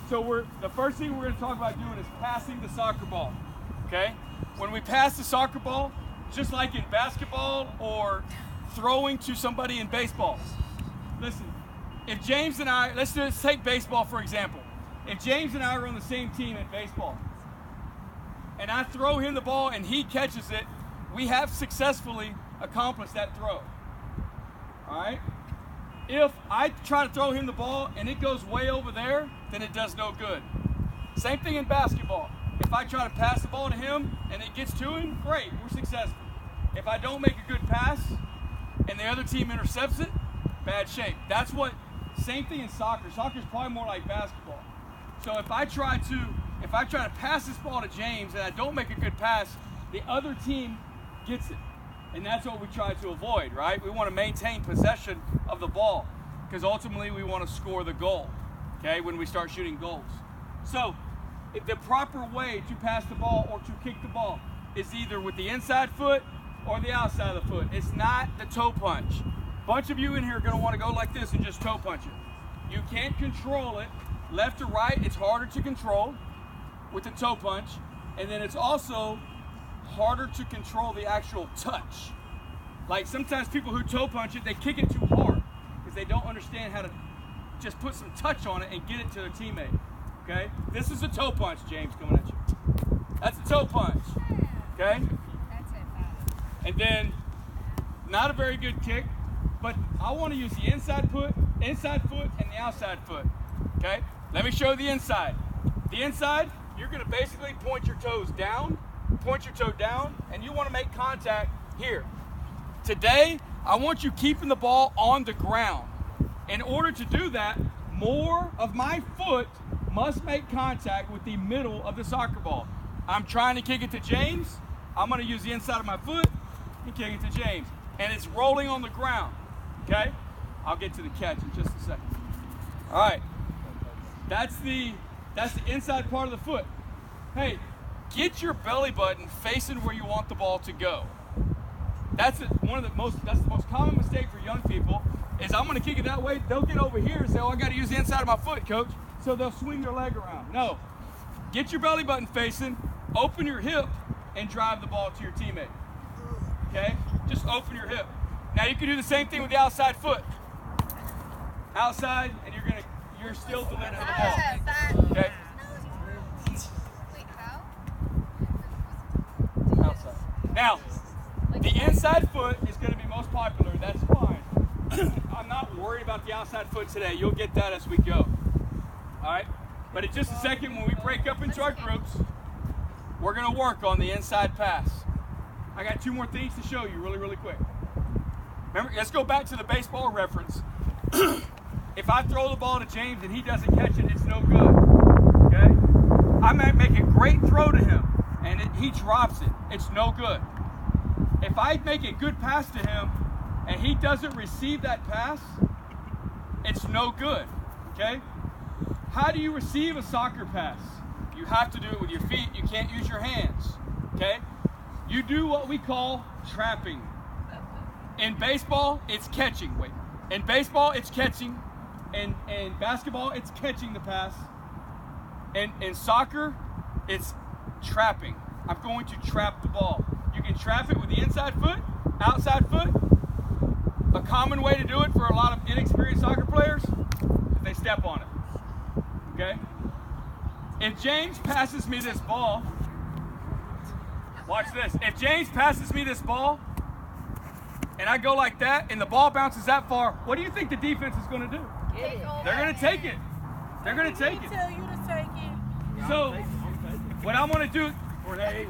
So the first thing we're going to talk about doing is passing the soccer ball, okay? When we pass the soccer ball, just like in basketball or throwing to somebody in baseball. Listen, if James and I, let's take baseball for example. If James and I are on the same team in baseball, and I throw him the ball and he catches it, we have successfully accomplished that throw. All right? If I try to throw him the ball and it goes way over there, then it does no good. Same thing in basketball. If I try to pass the ball to him and it gets to him, great, we're successful. If I don't make a good pass and the other team intercepts it, bad shape. That's what, same thing in soccer. Soccer is probably more like basketball. So if I try to pass this ball to James and I don't make a good pass, the other team gets it. And that's what we try to avoid, right? We want to maintain possession of the ball because ultimately we want to score the goal, okay, when we start shooting goals. So the proper way to pass the ball or to kick the ball is either with the inside foot or the outside of the foot. It's not the toe punch. A bunch of you in here are going to want to go like this and just toe punch it. You can't control it. Left or right, it's harder to control with the toe punch. And then it's also harder to control the actual touch. Like sometimes people who toe punch it, they kick it too hard because they don't understand how to just put some touch on it and get it to their teammate. Okay? This is a toe punch, James, coming at you. That's a toe punch. Okay? And then, not a very good kick, but I want to use the inside foot, and the outside foot. Okay? Let me show you the inside. The inside, you're going to basically point your toes down, and you want to make contact here. Today, I want you keeping the ball on the ground. In order to do that, more of my foot must make contact with the middle of the soccer ball. I'm trying to kick it to James. I'm going to use the inside of my foot and kick it to James. And it's rolling on the ground. Okay? I'll get to the catch in just a second. All right. That's the inside part of the foot. Hey, get your belly button facing where you want the ball to go. That's the most common mistake for young people is I'm going to kick it that way. They'll get over here and say, oh, I got to use the inside of my foot, coach. So they'll swing their leg around. No. Get your belly button facing, open your hip, and drive the ball to your teammate. Okay? Just open your hip. Now you can do the same thing with the outside foot. Outside, and you're still delivering the ball. Okay? Outside. Now, the inside foot is going to be most popular. That's fine. I'm not worried about the outside foot today. You'll get that as we go. All right? But in just a second, when we break up into our groups, we're going to work on the inside pass. I got two more things to show you really, really quick. Remember, let's go back to the baseball reference. If I throw the ball to James and he doesn't catch it, it's no good. Okay? I might make a great throw to him and he drops it. It's no good. If I make a good pass to him and he doesn't receive that pass, it's no good. Okay? How do you receive a soccer pass? You have to do it with your feet. You can't use your hands. Okay? You do what we call trapping. In baseball, it's catching. Wait. In baseball, it's catching. In basketball, it's catching the pass. And in soccer, it's trapping. I'm going to trap the ball. You can trap it with the inside foot, outside foot. A common way to do it for a lot of inexperienced soccer players is they step on it. Okay? If James passes me this ball, watch this. If James passes me this ball, and I go like that, and the ball bounces that far, what do you think the defense is going to do? They're going to take it. They're going to take it. Tell you to take it. So, what I'm going to do... Renee.